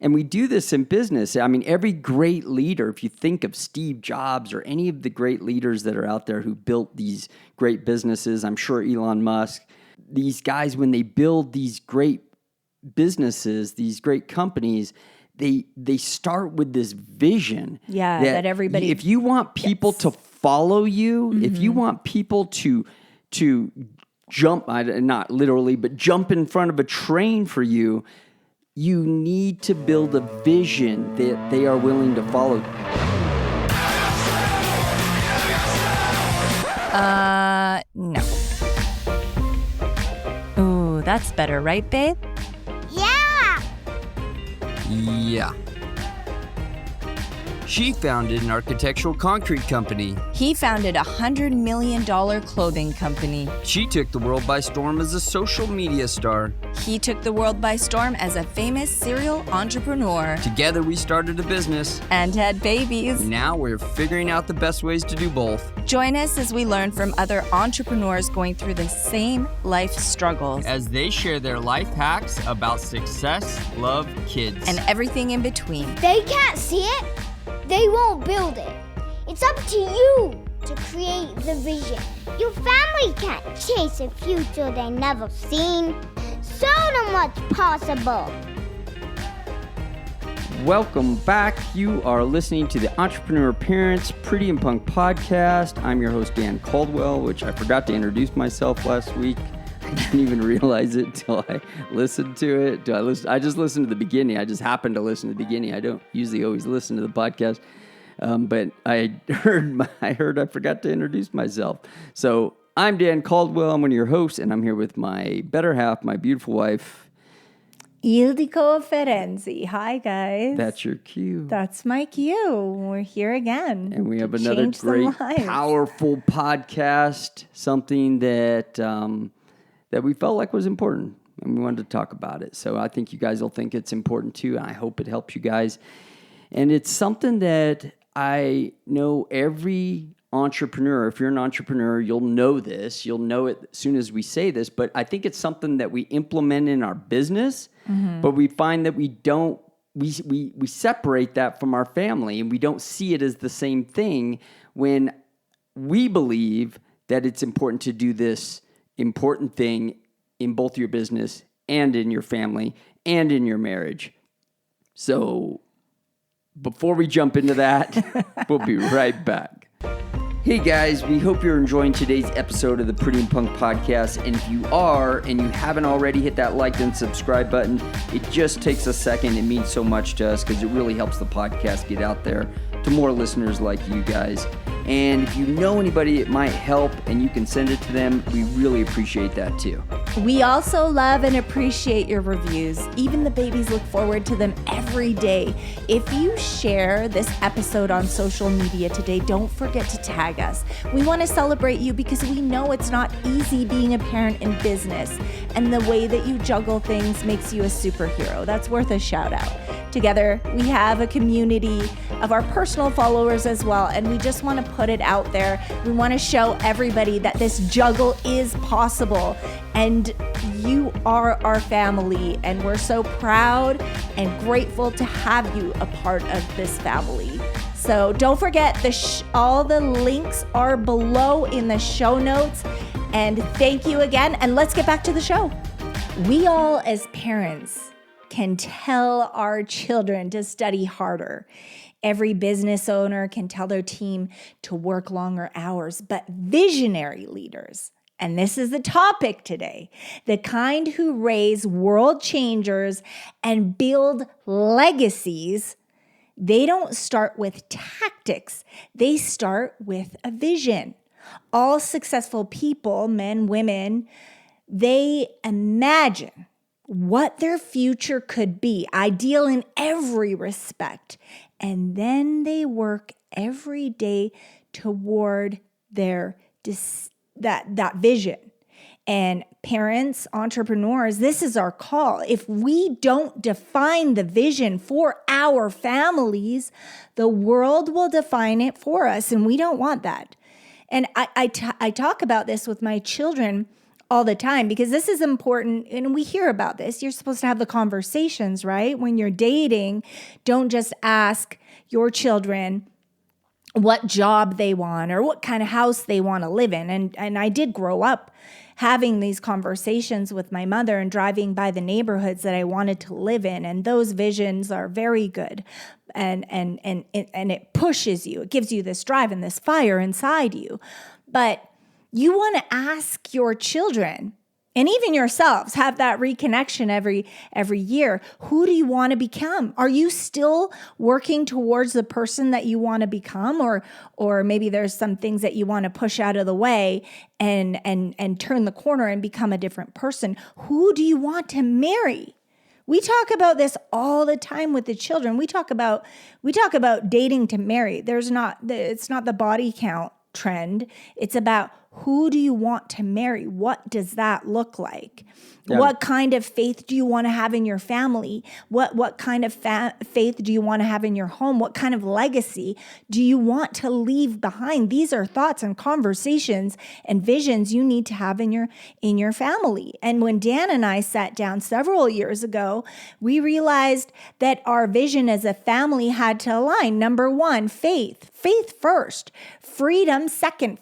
And we do this in business. I mean, every great leader, if you think of Steve Jobs or any of the great leaders that are out there who built these great businesses, I'm sure Elon Musk, these guys, when they build these great businesses, these great companies, they start with this vision. Yeah, that everybody... If you want people to follow you, if you want people to jump, not literally, but jump in front of a train for you, you need to build a vision that they are willing to follow. No. Ooh, that's better, right, babe? Yeah. She founded an architectural concrete company. He founded a $100 million clothing company. She took the world by storm as a social media star. He took the world by storm as a famous serial entrepreneur. Together we started a business. And had babies. Now we're figuring out the best ways to do both. Join us as we learn from other entrepreneurs going through the same life struggles. As they share their life hacks about success, love, kids. And everything in between. They can't see it. They won't build it. It's up to you to create the vision. Your family can't chase a future they never seen. So much possible. Welcome back. You are listening to the Entrepreneur Parents Pretty and Punk podcast. I'm your host, Dan Caldwell, which I forgot to introduce myself last week. I didn't even realize it until I listened to it. I just listened to the beginning. I just happened to listen to the beginning. I don't usually always listen to the podcast, but I heard I forgot to introduce myself. So I'm Dan Caldwell. I'm one of your hosts, and I'm here with my better half, my beautiful wife, ILdiko Ferenczi. Hi, guys. That's your cue. That's my cue. We're here again. And we have another great, powerful podcast, something that we felt like was important, and we wanted to talk about it. So I think you guys will think it's important too, and I hope it helps you guys. And it's something that I know every entrepreneur, if you're an entrepreneur, you'll know this. You'll know it as soon as we say this, but I think it's something that we implement in our business, but we find that we don't, we separate that from our family, and we don't see it as the same thing when we believe that it's important to do this important thing in both your business and in your family and in your marriage. So before we jump into that, we'll be right back. Hey guys, we hope you're enjoying today's episode of the Pretty and Punk podcast. And if you are, and you haven't already, hit that like and subscribe button. It just takes a second. It means so much to us because it really helps the podcast get out there to more listeners like you guys. And if you know anybody it might help and you can send it to them, we really appreciate that too. We also love and appreciate your reviews. Even the babies look forward to them every day. If you share this episode on social media today, don't forget to tag us. We want to celebrate you because we know it's not easy being a parent in business, and the way that you juggle things makes you a superhero. That's worth a shout out. Together, we have a community of our personal followers as well, and we just want to put it out there. We want to show everybody that this juggle is possible, and you are our family, and we're so proud and grateful to have you a part of this family. So don't forget, all the links are below in the show notes, and thank you again, and let's get back to the show. We all, as parents, can tell our children to study harder. Every business owner can tell their team to work longer hours, but visionary leaders, and this is the topic today, the kind who raise world changers and build legacies, they don't start with tactics. They start with a vision. All successful people, men, women, they imagine what their future could be, ideal in every respect. And then they work every day toward their that vision. And parents, entrepreneurs, this is our call. If we don't define the vision for our families, the world will define it for us, and we don't want that. And I talk about this with my children all the time, because this is important, and we hear about this. You're supposed to have the conversations, right? When you're dating, don't just ask your children what job they want or what kind of house they want to live in. And I did grow up having these conversations with my mother and driving by the neighborhoods that I wanted to live in. And those visions are very good. And it pushes you. It gives you this drive and this fire inside you. But you want to ask your children, and even yourselves, have that reconnection every year. Who do you want to become? Are you still working towards the person that you want to become? Or maybe there's some things that you want to push out of the way and turn the corner and become a different person. Who do you want to marry? We talk about this all the time with the children. We talk about dating to marry. It's not the body count trend. It's about, who do you want to marry? What does that look like? Yeah. What kind of faith do you want to have in your family? What kind of faith do you want to have in your home? What kind of legacy do you want to leave behind? These are thoughts and conversations and visions you need to have in your family. And when Dan and I sat down several years ago, we realized that our vision as a family had to align. Number one, faith first, freedom second.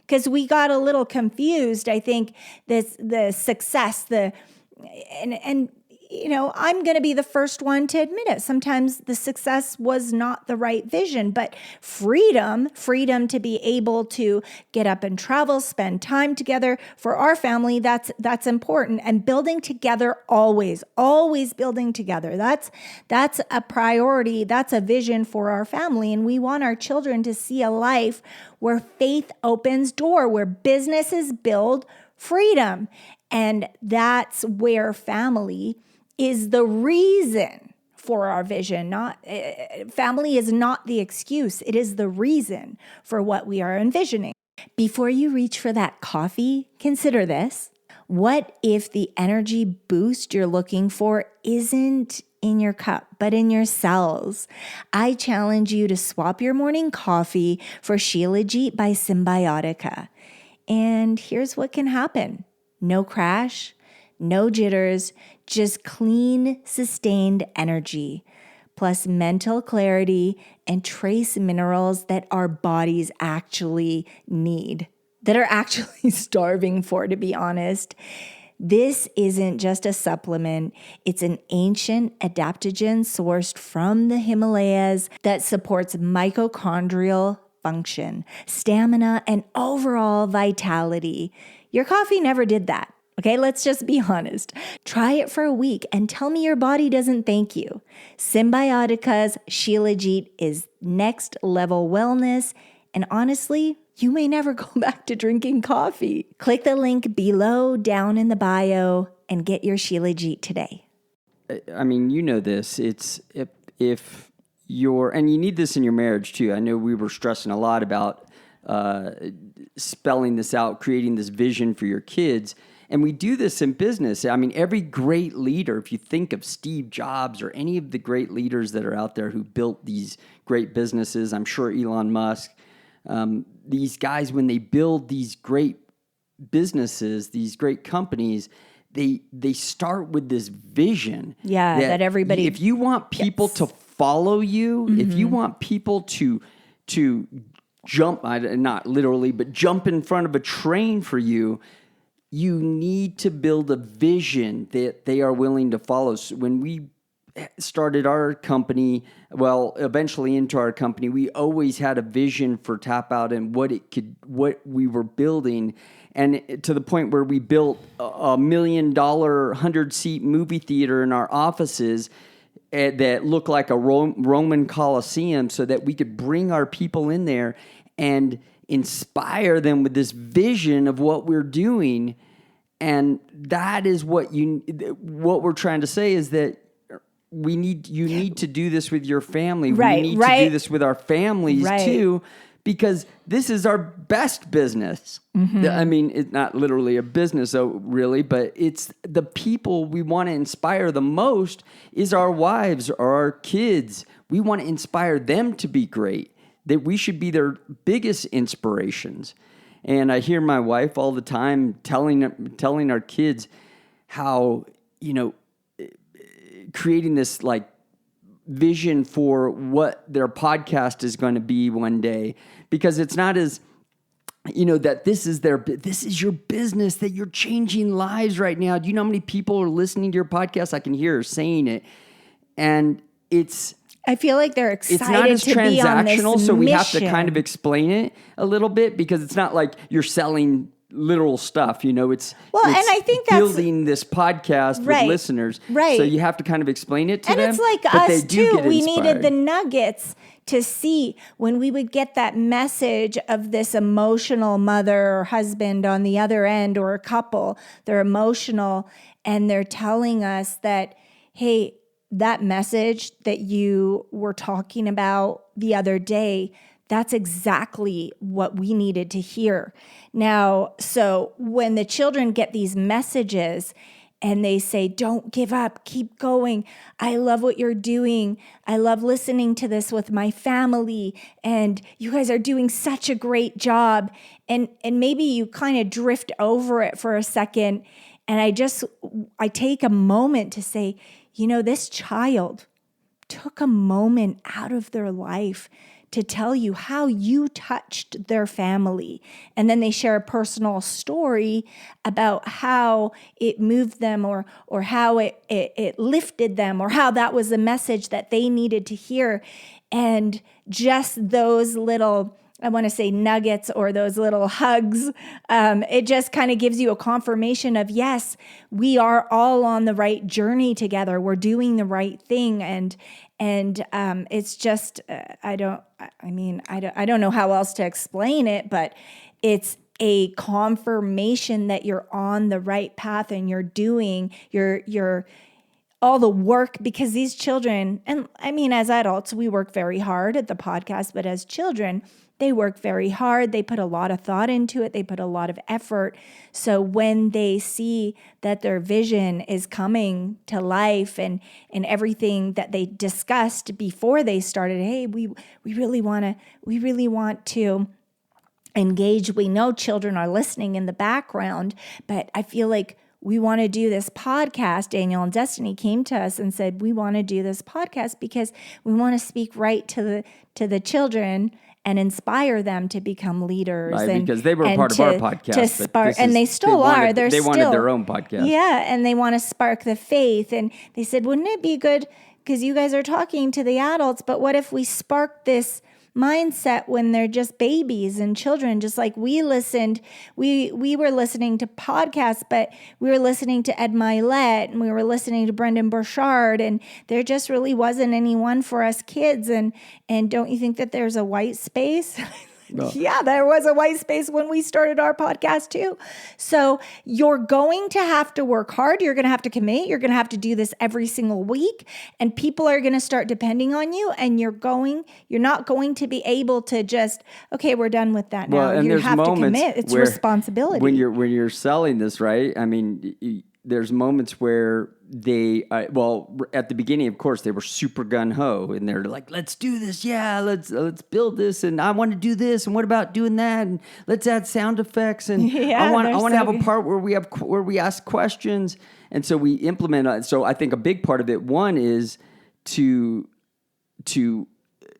Because we got a little confused. I think the success, and I'm going to be the first one to admit it. Sometimes the success was not the right vision, but freedom to be able to get up and travel, spend time together for our family. That's important. And building together, always building together. That's a priority. That's a vision for our family. And we want our children to see a life where faith opens door, where businesses build freedom. And that's where family is the reason for our vision. Family is not the excuse. It is the reason for what we are envisioning. Before you reach for that coffee, consider this. What if the energy boost you're looking for isn't in your cup, but in your cells? I challenge you to swap your morning coffee for Shilajit by Symbiotica. And here's what can happen. No crash, no jitters, just clean, sustained energy, plus mental clarity and trace minerals that our bodies actually need, that are actually starving for, to be honest. This isn't just a supplement. It's an ancient adaptogen sourced from the Himalayas that supports mitochondrial function, stamina, and overall vitality. Your coffee never did that. Okay, let's just be honest. Try it for a week and tell me your body doesn't thank you. Symbiotica's Shilajit is next level wellness, and honestly, you may never go back to drinking coffee. Click the link below down in the bio and get your Shilajit today. I mean, you know this. It's if you're, and you need this in your marriage too. I know we were stressing a lot about spelling this out, creating this vision for your kids. And we do this in business. I mean, every great leader, if you think of Steve Jobs or any of the great leaders that are out there who built these great businesses, I'm sure Elon Musk, these guys, when they build these great businesses, these great companies, they start with this vision. Yeah, that everybody... If you want people to follow you, if you want people to jump, not literally, but jump in front of a train for you, you need to build a vision that they are willing to follow. So when we started our company, eventually into our company, we always had a vision for Tap Out and what we were building. And to the point where we built $1 million 100-seat movie theater in our offices that looked like a Roman Colosseum, so that we could bring our people in there and inspire them with this vision of what we're doing. And that is what we're trying to say is that you need to do this with your family. Right, we need to do this with our families too, because this is our best business. I mean, it's not literally a business, really, but it's the people we want to inspire the most is our wives or our kids. We want to inspire them to be great, that we should be their biggest inspirations. And I hear my wife all the time telling our kids how, creating this like vision for what their podcast is going to be one day, because it's not as, that this is your business, that you're changing lives right now. Do you know how many people are listening to your podcast? I can hear her saying it. And I feel like they're excited it's not as to be on this transactional, so we mission. have to kind of explain it a little bit, because it's not like you're selling literal stuff, and I think that's building this podcast with listeners, right? So you have to kind of explain it to them. And it's like us too. We needed the nuggets to see when we would get that message of this emotional mother or husband on the other end, or a couple. They're emotional and they're telling us that, hey, that message that you were talking about the other day, that's exactly what we needed to hear. Now, so when the children get these messages and they say, don't give up, keep going. I love what you're doing. I love listening to this with my family. And you guys are doing such a great job. And maybe you kind of drift over it for a second. And I take a moment to say, this child took a moment out of their life to tell you how you touched their family. And then they share a personal story about how it moved them, or how it lifted them, or how that was a message that they needed to hear. And just those little, I want to say nuggets, or those little hugs, it just kind of gives you a confirmation of, yes, we are all on the right journey together. We're doing the right thing. And it's just, I don't know how else to explain it, but it's a confirmation that you're on the right path and you're doing your all the work, because these children, and as adults, we work very hard at the podcast, but as children, they work very hard. They put a lot of thought into it. They put a lot of effort. So when they see that their vision is coming to life, and everything that they discussed before they started, hey, we really want to engage. We know children are listening in the background, but I feel like we want to do this podcast. Daniel and Destiny came to us and said, we want to do this podcast because we want to speak right to the children and inspire them to become leaders. Right, and, because they were part of our podcast. To spark, and they still are. They wanted their own podcast. Yeah, and they want to spark the faith. And they said, wouldn't it be good, because you guys are talking to the adults, but what if we spark this mindset when they're just babies and children, just like we listened. We were listening to podcasts, but we were listening to Ed Milet, and we were listening to Brendan Burchard, and there just really wasn't anyone for us kids. And don't you think that there's a white space? No. Yeah, there was a white space when we started our podcast too. So you're going to have to work hard. You're going to have to commit. You're going to have to do this every single week, and people are going to start depending on you, and you're not going to be able to just, okay, we're done with that now. Well, and you have to commit. It's responsibility. When you're selling this, right? There's moments where they, at the beginning, of course, they were super gung-ho, and they're like, let's do this. Yeah, let's build this. And I want to do this. And what about doing that? And let's add sound effects. And yeah, I want to have a part where we ask questions. And so we implement it. So I think a big part of it, one, is to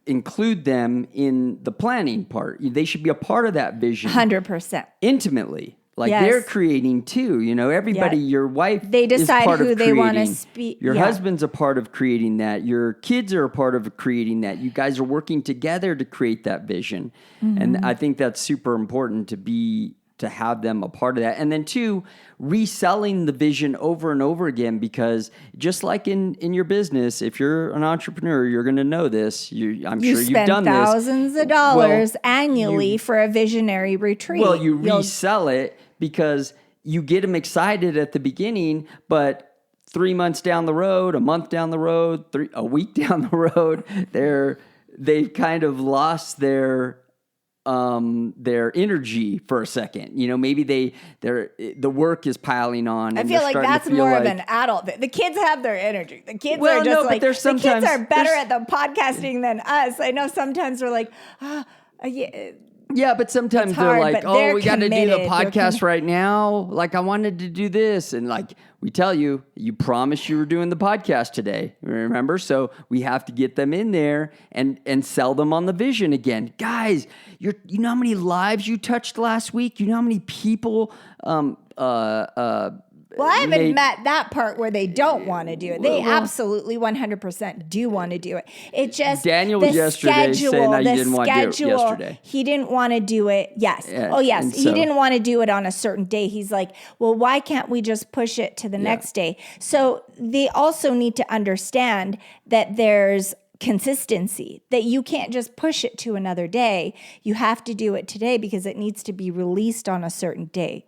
include them in the planning part. They should be a part of that vision. 100%. Intimately. They're creating too, everybody, your wife they decide is part who of they want to creating. speak. Your husband's a part of creating that. Your kids are a part of creating that. You guys are working together to create that vision. Mm-hmm. And I think that's super important to have them a part of that. And then two, reselling the vision over and over again, because just like in your business, if you're an entrepreneur, you're going to know this. I'm sure you've done this. You spend thousands of dollars annually for a visionary retreat. Well, you resell it because you get them excited at the beginning, but 3 months down the road, a month down the road, a week down the road, they've kind of lost their energy for a second. Maybe the work is piling on. I feel like that's more of an adult thing. The kids have their energy. The kids are just the kids are better at the podcasting than us. I know sometimes we're like, Yeah, but sometimes It's they're hard, like, but they're we got to do the committed. podcast right now. Like, I wanted to do this. And like, we tell you, you promised you were doing the podcast today. Remember? So we have to get them in there and sell them on the vision again. Guys, you know how many lives you touched last week? You know how many people Well, I haven't met that part where they don't want to do it. They absolutely 100% do want to do it. It just Daniel was yesterday saying that he didn't want to do it yesterday. He didn't want to do it. Yes. Yeah, oh, yes. and He so- didn't want to do it on a certain day. He's like, well, why can't we just push it to the next day? So they also need to understand that there's consistency, that you can't just push it to another day. You have to do it today because it needs to be released on a certain day.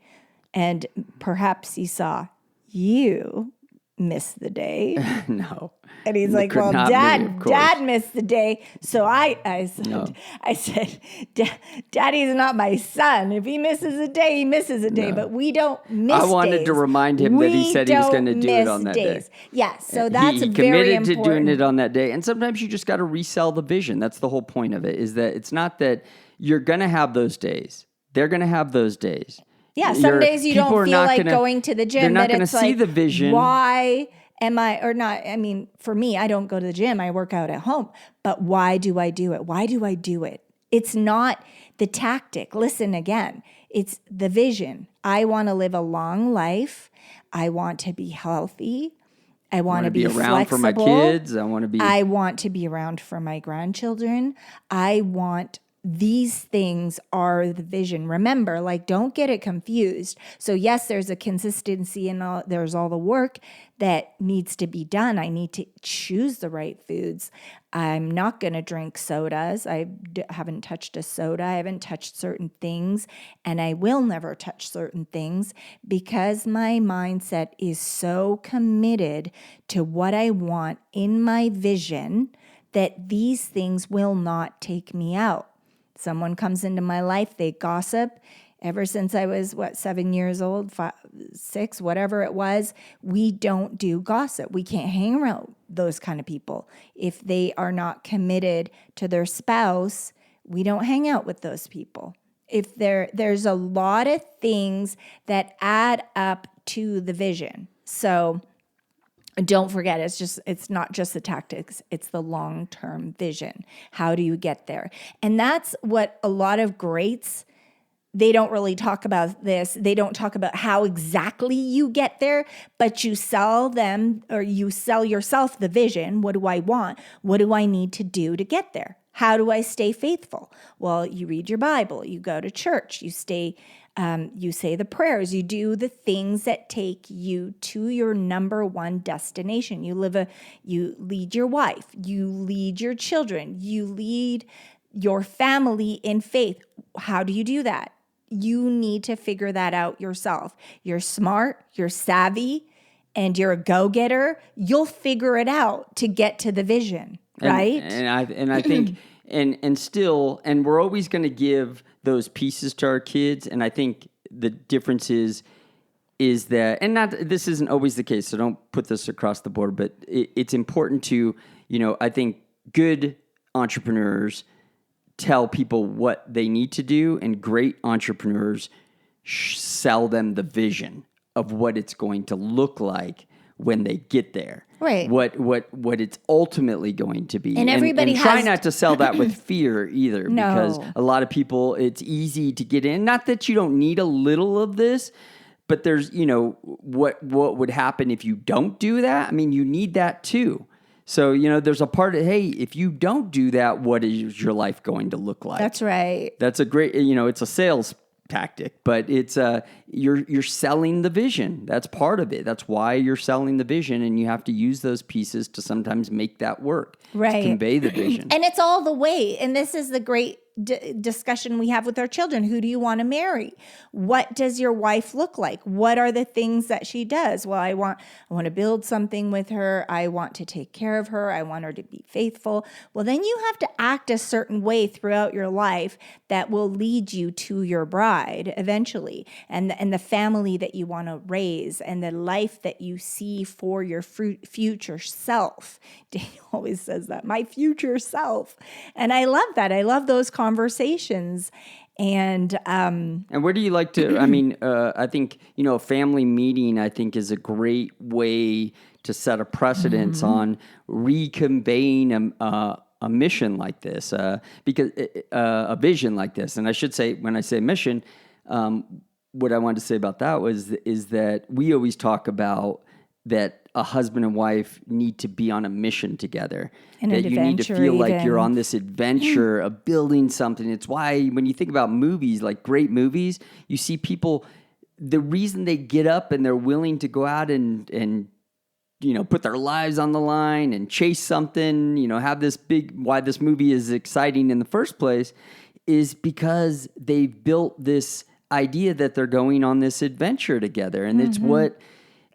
And perhaps he saw you miss the day. No. And he's like, well, Dad missed the day. So I said, Daddy's not my son. If he misses a day, he misses a day. No. But we don't miss days. I wanted to remind him that he said he was going to do it on that day. Yeah, so that's he very committed important. to doing it on that day. And sometimes you just got to resell the vision. That's the whole point of it, is that it's not that you're going to have those days. They're going to have those days. Yeah, some days you don't feel like going to the gym. They're not going to see the vision. Why am I, or not, I mean, for me, I don't go to the gym. I work out at home. But why do I do it? Why do I do it? It's not the tactic. Listen again. It's the vision. I want to live a long life. I want to be healthy. I want to be around flexible. for my kids. I want to be around for my grandchildren. These things are the vision. Remember, like, don't get it confused. So yes, there's a consistency and there's all the work that needs to be done. I need to choose the right foods. I'm not going to drink sodas. I haven't touched a soda. I haven't touched certain things, and I will never touch certain things because my mindset is so committed to what I want in my vision that these things will not take me out. Someone comes into my life, they gossip. Ever since I was, 7 years old, 5, 6, whatever it was, we don't do gossip. We can't hang around those kind of people. If they are not committed to their spouse, we don't hang out with those people. If there's a lot of things that add up to the vision. So don't forget, it's not just the tactics, it's the long-term vision. How do you get there? And that's what a lot of greats, they don't really talk about this. They don't talk about how exactly you get there, but you sell them, or you sell yourself the vision. What do I want? What do I need to do to get there? How do I stay faithful? Well, you read your Bible, you go to church, you say the prayers, you do the things that take you to your number one destination. You lead your wife, you lead your children, you lead your family in faith. How do you do that? You need to figure that out yourself. You're smart, you're savvy, and you're a go-getter. You'll figure it out to get to the vision, right? And I think and we're always going to give those pieces to our kids. And I think the difference is that, and this isn't always the case, so don't put this across the board, but it's important to, I think good entrepreneurs tell people what they need to do, and great entrepreneurs sell them the vision of what it's going to look like when they get there. Right. What it's ultimately going to be. And everybody try not to sell that with fear either. No. Because a lot of people, it's easy to get in. Not that you don't need a little of this, but there's, what would happen if you don't do that? I mean, you need that too. So, there's a part of, hey, if you don't do that, what is your life going to look like? That's right. That's a great, it's a sales tactic, but it's you're selling the vision. That's part of it. That's why you're selling the vision, and you have to use those pieces to sometimes make that work, right? To convey the vision. And it's all the way. And this is the great discussion we have with our children. Who do you want to marry? What does your wife look like? What are the things that she does? Well, I want to build something with her. I want to take care of her. I want her to be faithful. Well, then you have to act a certain way throughout your life that will lead you to your bride eventually, and the family that you want to raise, and the life that you see for your future self. Daniel always says that, my future self. And I love that. I love those conversations. And where do you like to, I mean, I think, a family meeting, I think, is a great way to set a precedence on reconveying a mission like this, because a vision like this. And I should say, when I say mission, what I wanted to say about that is that we always talk about that a husband and wife need to be on a mission together. That you need to feel like you're on this adventure of building something. It's why when you think about movies, like great movies, you see people, the reason they get up and they're willing to go out and put their lives on the line and chase something, have this why this movie is exciting in the first place is because they've built this idea that they're going on this adventure together. And it's what,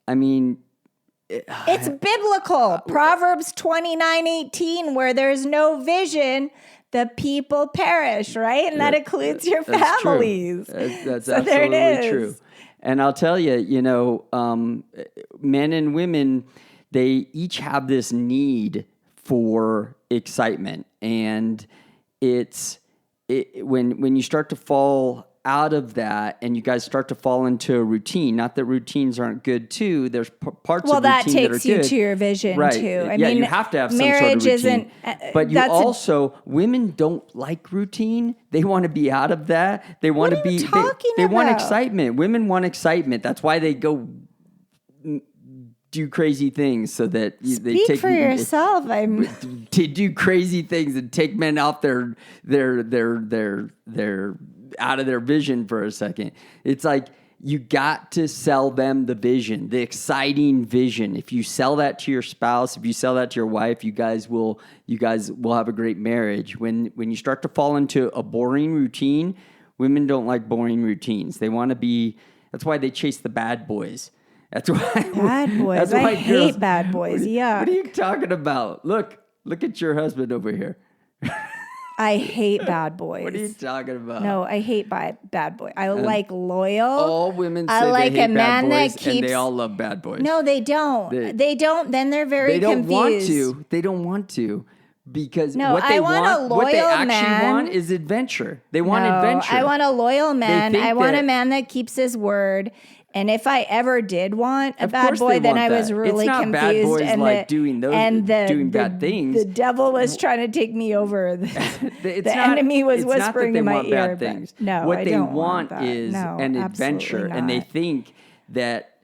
I mean... It's biblical. Proverbs 29:18, where there's no vision, the people perish, right? And that includes your families. That's so absolutely true. And I'll tell you, men and women, they each have this need for excitement. And when you start to fall out of that and you guys start to fall into a routine, not that routines aren't good too, there's parts of routine that are good. Well, that takes you to your vision too. I mean, you have to have some sort of routine. But you also, women don't like routine. They want to be out of that. They want to be, they want excitement. Women want excitement. That's why they go do crazy things so that they take for yourself. To do crazy things and take men off their out of their vision for a second. It's like you got to sell them the vision, the exciting vision. If you sell that to your spouse, if you sell that to your wife, you guys will have a great marriage. When you start to fall into a boring routine, women don't like boring routines. They want to be. That's why they chase the bad boys. That's why bad boys. That's why I hate bad boys. Yeah. What are you talking about? Look at your husband over here. I hate bad boys. What are you talking about? No, I hate bad boy. I like loyal. All women say they hate bad boys, and they all love bad boys. No, they don't. They don't. Then they're very confused. They don't want to. Because no, what they what they actually want is adventure. They want adventure. I want a loyal man. I want a man that keeps his word. And if I ever did want a bad boy, then I was really confused. Bad boys and doing bad things. The devil was trying to take me over. The enemy was whispering in my ear. Things. No, what I they don't want that. is an adventure, and they think that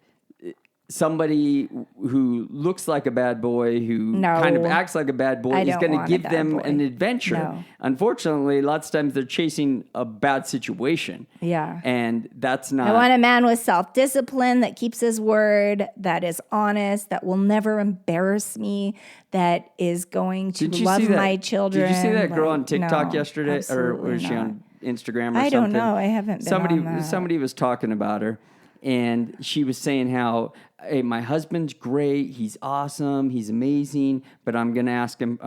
somebody who looks like a bad boy, who kind of acts like a bad boy, is going to give them an adventure. No. Unfortunately, lots of times they're chasing a bad situation. Yeah. And that's not... I want a man with self-discipline that keeps his word, that is honest, that will never embarrass me, that is going to love my children. Did you see that girl on TikTok yesterday? Or was she on Instagram or something? I don't know. I haven't been on that. Somebody was talking about her. And she was saying how, hey, my husband's great, he's awesome, he's amazing, but I'm asking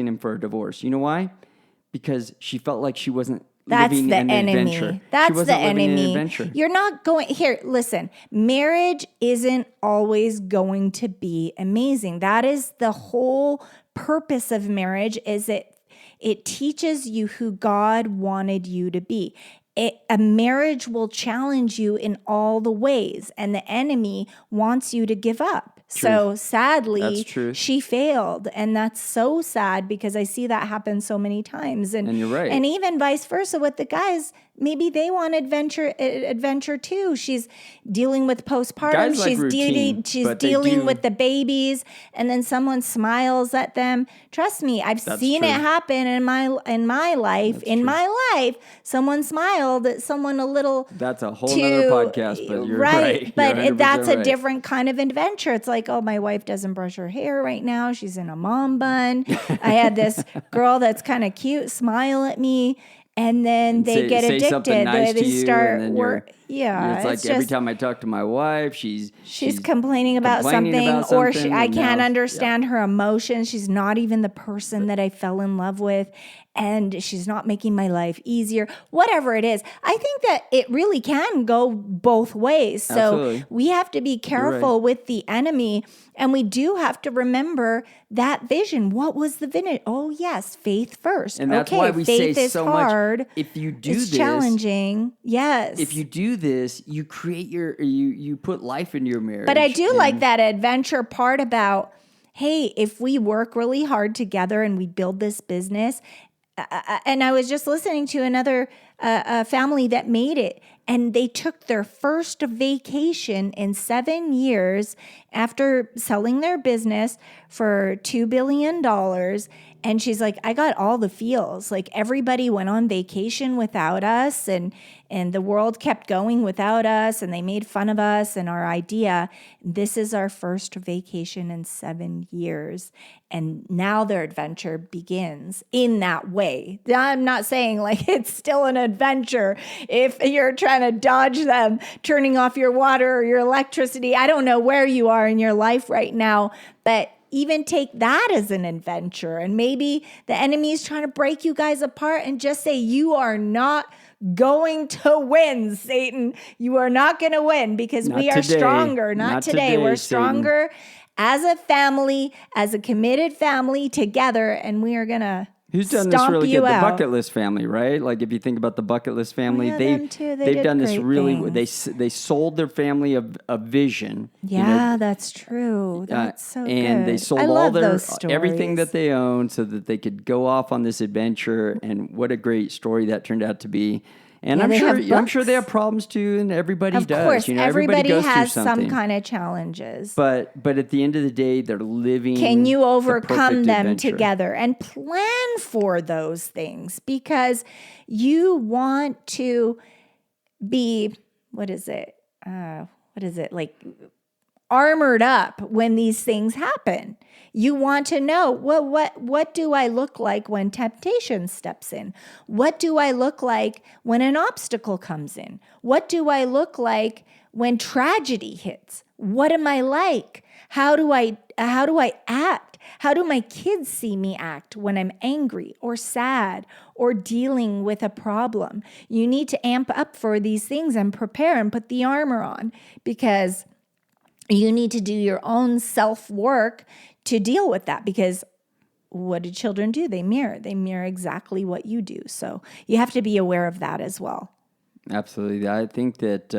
him for a divorce. You know why? Because she felt like she wasn't living an adventure. That's the enemy. You're not going here. Listen, marriage isn't always going to be amazing. That is the whole purpose of marriage. Is it teaches you who God wanted you to be. A marriage will challenge you in all the ways, and the enemy wants you to give up. True. So sadly, she failed, and that's so sad because I see that happen so many times. And you're right. And even vice versa with the guys. Maybe they want adventure too. She's dealing with postpartum. Guys like she's dealing with the babies, and then someone smiles at them. Trust me, I've seen it happen in my life. In my life, someone smiled at someone a little. That's a whole other podcast, but you're right. But that's a different kind of adventure. It's like, oh, my wife doesn't brush her hair right now. She's in a mom bun. I had this girl that's kind of cute smile at me. And then they get addicted. Nice they start Yeah. It's like every time I talk to my wife, she's complaining about something, or I can't understand her emotions. She's not even the person that I fell in love with, and she's not making my life easier. Whatever it is, I think that it really can go both ways. So Absolutely. we have to be careful with the enemy, and we do have to remember that vision. What was the vision? Oh, yes, faith first. And that's why we faith say is so hard. much. If you do It's this, challenging. Yes. If you do this, you create you put life into your marriage. But I do like that adventure part about, hey, if we work really hard together and we build this business. And I was just listening to another family that made it, and they took their first vacation in 7 years after selling their business for $2 billion. And she's like, I got all the feels. Like, everybody went on vacation without us, and the world kept going without us, and they made fun of us and our idea. This is our first vacation in 7 years. And now their adventure begins in that way. I'm not saying like it's still an adventure if you're trying to dodge them turning off your water or your electricity. I don't know where you are in your life right now, but even take that as an adventure. And maybe the enemy is trying to break you guys apart, and just say, you are not going to win, Satan. You are not going to win, because we are stronger. Not today. We're stronger as a family, as a committed family together, and we are going to Who's done this really good? The Bucket List family, right? Like, if you think about the Bucket List family, they've done this really. They sold their family a vision. Yeah, that's true. That's so good. And they sold all their everything that they owned so that they could go off on this adventure. And what a great story that turned out to be. And I'm sure they have problems too, and everybody does. Of course, everybody goes has through some kind of challenges. But at the end of the day, they're living. Can you overcome them adventure together and plan for those things? Because you want to be, like armored up when these things happen. You want to know, well, what do I look like when temptation steps in? What do I look like when an obstacle comes in? What do I look like when tragedy hits? What am I like? How do I act? How do my kids see me act when I'm angry or sad or dealing with a problem? You need to amp up for these things and prepare and put the armor on, because you need to do your own self-work to deal with that, because what do children do? They mirror exactly what you do. So you have to be aware of that as well. Absolutely. I think that,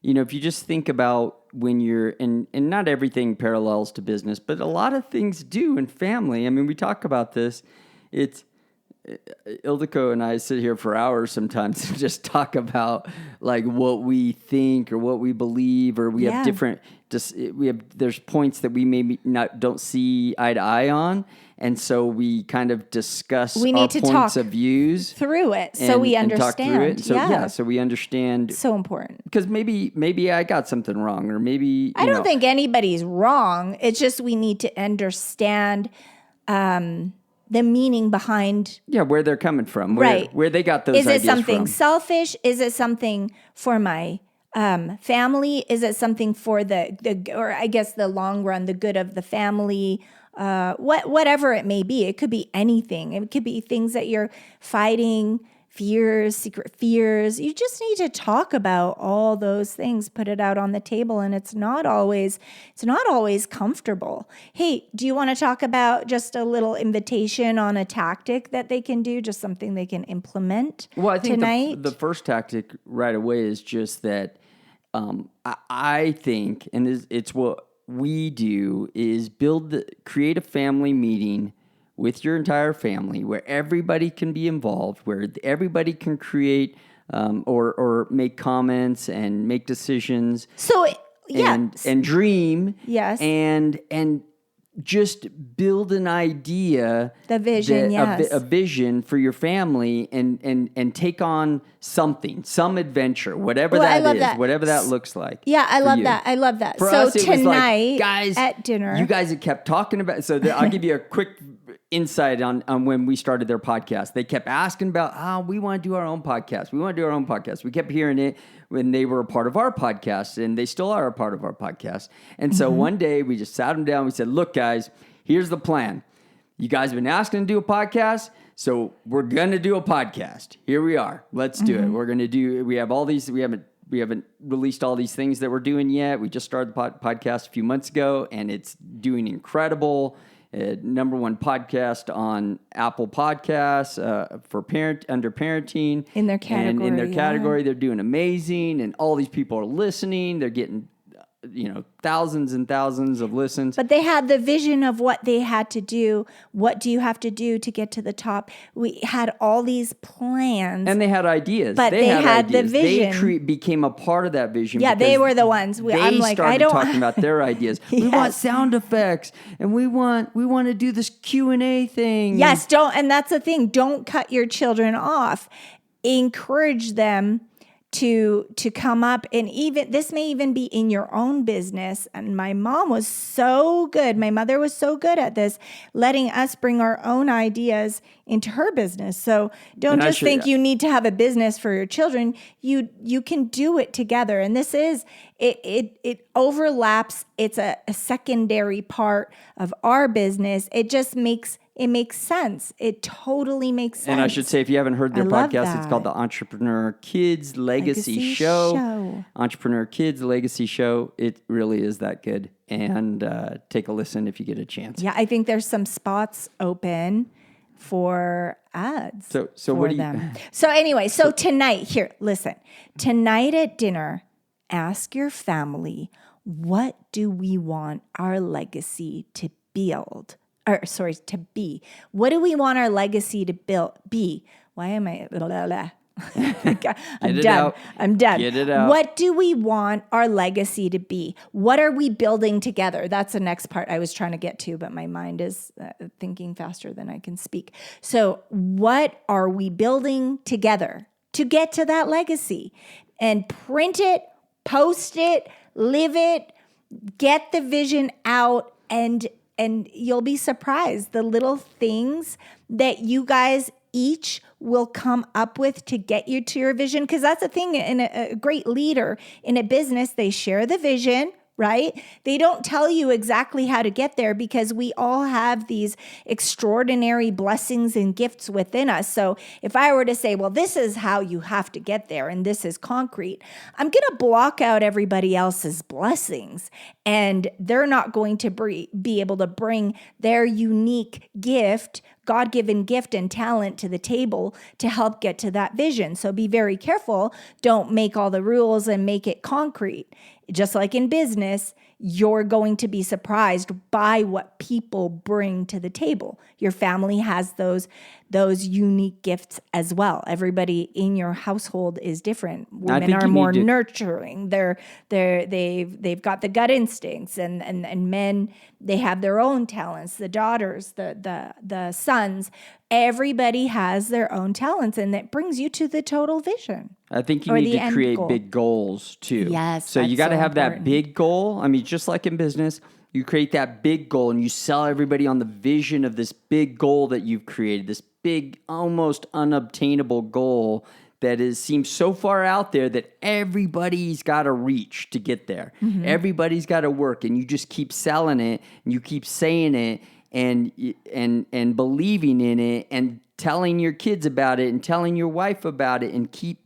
if you just think about when you're, and not everything parallels to business, but a lot of things do in family. I mean, we talk about this. It's, ILdiko and I sit here for hours sometimes and just talk about like what we think or what we believe, or we have different. There's points that we maybe don't see eye to eye on, and so we kind of discuss our points of views through it, so we understand. So we understand. So important, because maybe I got something wrong, or maybe I don't think anybody's wrong. It's just we need to understand. The meaning behind where they're coming from, where they got those ideas from. Is it something selfish? Is it something for my family? Is it something for or I guess the long run, the good of the family? Whatever it may be, it could be anything. It could be things that you're fighting, fears, secret fears. You just need to talk about all those things, put it out on the table, and it's not always comfortable. Hey, do you want to talk about just a little invitation on a tactic that they can do, just something they can implement tonight? Well, I think the first tactic right away is just that I think, and it's what we do, is create a family meeting with your entire family, where everybody can be involved, where everybody can create or make comments and make decisions. So and dream. Yes. And just build an idea, the vision, a vision for your family, and take on something, some adventure, whatever whatever that looks like. Yeah, I love that. I love that. For so us, it tonight, was like, guys, at dinner, you guys had kept talking about. So I'll give you a quick insight on when we started their podcast. They kept asking about, we want to do our own podcast. We want to do our own podcast. We kept hearing it when they were a part of our podcast, and they still are a part of our podcast. And so one day we just sat them down. We said, look, guys, here's the plan. You guys have been asking to do a podcast, so we're going to do a podcast. Here we are. Let's do it. We're going to do, we have all these, we haven't released all these things that we're doing yet. We just started the podcast a few months ago, and it's doing incredible. Number one podcast on Apple Podcasts for under parenting. In their category. And in their category, they're doing amazing, and all these people are listening. They're getting thousands and thousands of listens. But they had the vision of what they had to do. What do you have to do to get to the top? We had all these plans. And they had ideas. But they had the vision. They became a part of that vision. Yeah, they were the ones. They started talking about their ideas. Yes. We want sound effects, and we want to do this Q&A thing. Yes, and that's the thing. Don't cut your children off. Encourage them to come up, and even this may even be in your own business. And my mom was so good. My mother was so good at this, letting us bring our own ideas into her business. So don't just think you need to have a business for your children. You can do it together. And this is it overlaps. It's a secondary part of our business. It just makes sense. It totally makes sense. And I should say, if you haven't heard their podcast, it's called the Entrepreneur Kids Legacy Show. Entrepreneur Kids Legacy Show. It really is that good. And take a listen if you get a chance. Yeah, I think there's some spots open for ads. So what do you? So anyway, so tonight, here, listen. Tonight at dinner, ask your family, what do we want our legacy to build? To be. What do we want our legacy to be? Why am I? I'm done. Get it out. What do we want our legacy to be? What are we building together? That's the next part I was trying to get to, but my mind is thinking faster than I can speak. So what are we building together to get to that legacy? And print it, post it, live it, get the vision out, and you'll be surprised the little things that you guys each will come up with to get you to your vision. Because that's the thing, in a great leader in a business, they share the vision, right? They don't tell you exactly how to get there, because we all have these extraordinary blessings and gifts within us. So if I were to say, well, this is how you have to get there, and this is concrete, I'm going to block out everybody else's blessings, and they're not going to be able to bring their unique gift, God-given gift and talent to the table to help get to that vision. So be very careful. Don't make all the rules and make it concrete. Just like in business, you're going to be surprised by what people bring to the table. Your family has those unique gifts as well. Everybody in your household is different. Women are more nurturing. They've got the gut instincts, and men, they have their own talents. The daughters, the sons, everybody has their own talents, and that brings you to the total vision. I think you need to create big goals too. Yes. So you got to have that big goal. I mean, just like in business, you create that big goal and you sell everybody on the vision of this big goal that you've created, this big, almost unobtainable goal that seems so far out there that everybody's got to reach to get there. Mm-hmm. Everybody's got to work, and you just keep selling it, and you keep saying it, and believing in it, and telling your kids about it, and telling your wife about it, and keep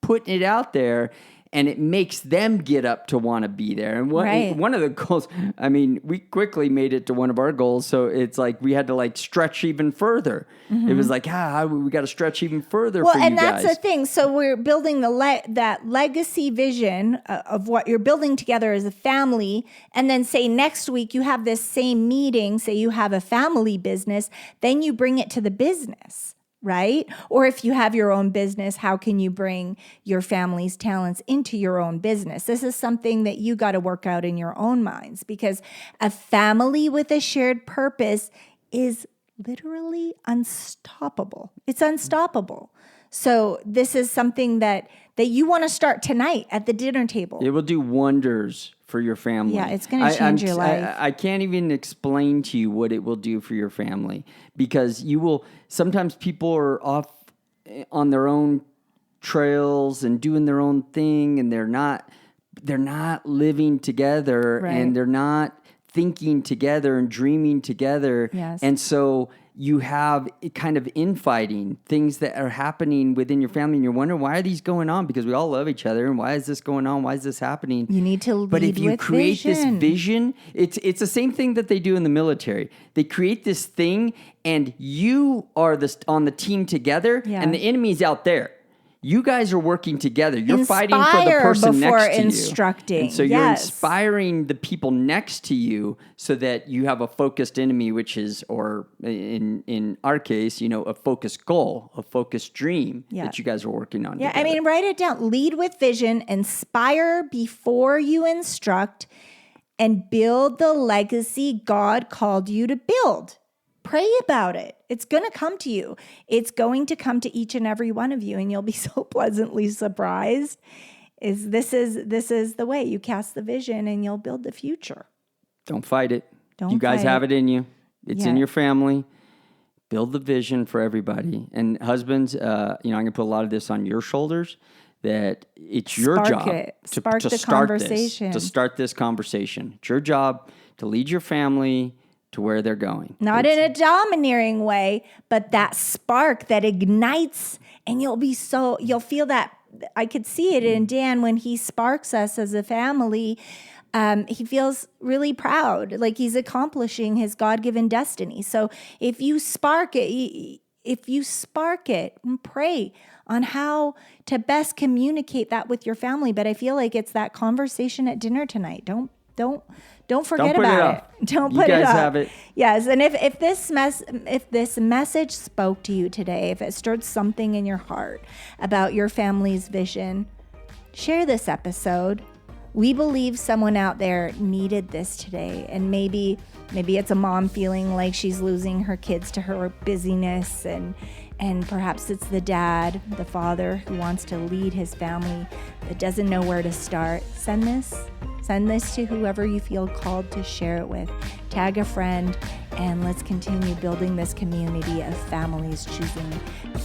putting it out there, and it makes them get up to want to be there. And one of the goals, I mean, we quickly made it to one of our goals, so it's like we had to stretch even further. Mm-hmm. It was like, we got to stretch even further for you guys. Well, and that's the thing. So we're building that legacy vision of what you're building together as a family, and then say next week you have this same meeting, say you have a family business, then you bring it to the business. Right? Or if you have your own business, how can you bring your family's talents into your own business? This is something that you got to work out in your own minds, because a family with a shared purpose is literally unstoppable. It's unstoppable. So this is something that you want to start tonight at the dinner table. It will do wonders for your family. Yeah, it's going to change your life. I can't even explain to you what it will do for your family, because sometimes people are off on their own trails and doing their own thing, and they're not living together, right. and they're not thinking together and dreaming together. Yes. And so you have kind of infighting, things that are happening within your family, and you're wondering, why are these going on? Because we all love each other, and why is this going on? Why is this happening? You need to lead with vision. But if you create this vision, it's the same thing that they do in the military. They create this thing, and you are on the team together, and the enemy's out there. You guys are working together. You're fighting for the person next to instructing. you. And so you're inspiring the people next to you so that you have a focused enemy, which is, or in our case, a focused goal, a focused dream that you guys are working on together. I mean, write it down. Lead with vision, inspire before you instruct, and build the legacy God called you to build. Pray about it. It's going to come to you. It's going to come to each and every one of you, and you'll be so pleasantly surprised. This is the way you cast the vision, and you'll build the future. Don't fight it. You guys have it in you. It's in your family. Build the vision for everybody. And husbands, I'm going to put a lot of this on your shoulders. That it's your job to start this conversation. It's your job to lead your family to where they're going. Not in a domineering way, but that spark that ignites, and you'll feel that. I could see it in Dan when he sparks us as a family. He feels really proud, like he's accomplishing his God-given destiny. So if you spark it, pray on how to best communicate that with your family. But I feel like it's that conversation at dinner tonight. Don't forget about it. Don't put it off. You guys have it. Yes, and if this message spoke to you today, if it stirred something in your heart about your family's vision, share this episode. We believe someone out there needed this today, and maybe it's a mom feeling like she's losing her kids to her busyness, and perhaps it's the dad, the father who wants to lead his family that doesn't know where to start. Send this to whoever you feel called to share it with. Tag a friend, and let's continue building this community of families choosing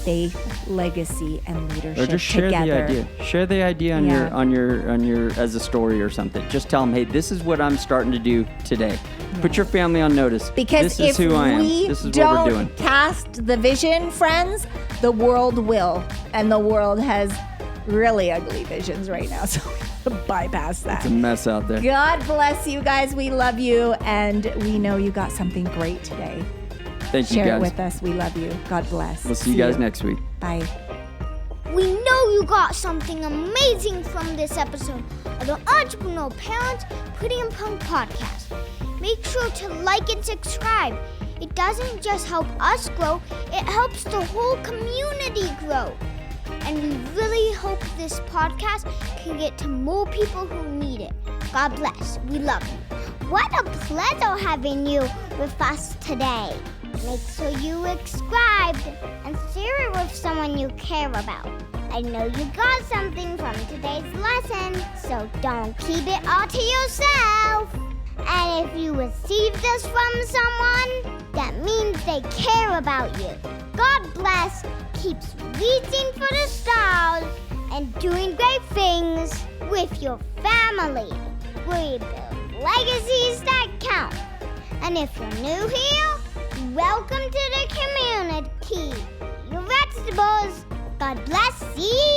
faith, legacy, and leadership or just share together. The idea. Share the idea on your as a story or something. Just tell them, hey, this is what I'm starting to do today. Yeah. Put your family on notice. Because this is who I am. This is what we're doing. If we don't cast the vision, friends, the world will, and the world has really ugly visions right now. So bypass that. It's a mess out there. God bless you guys. We love you, and we know you got something great today. Thank you, guys. Share it with us. We love you. God bless. We'll see you guys next week. Bye. We know you got something amazing from this episode of the Entrepreneur Parents Pretty and Punk podcast. Make sure to like and subscribe. It doesn't just help us grow, it helps the whole community grow. And we really hope this podcast can get to more people who need it. God bless. We love you. What a pleasure having you with us today. Make sure you subscribed and share it with someone you care about. I know you got something from today's lesson, so don't keep it all to yourself. And if you received this from someone, that means they care about you. God bless. Keeps reaching for the stars and doing great things with your family. We build legacies that count. And if you're new here, welcome to the community. Your vegetables. God bless you.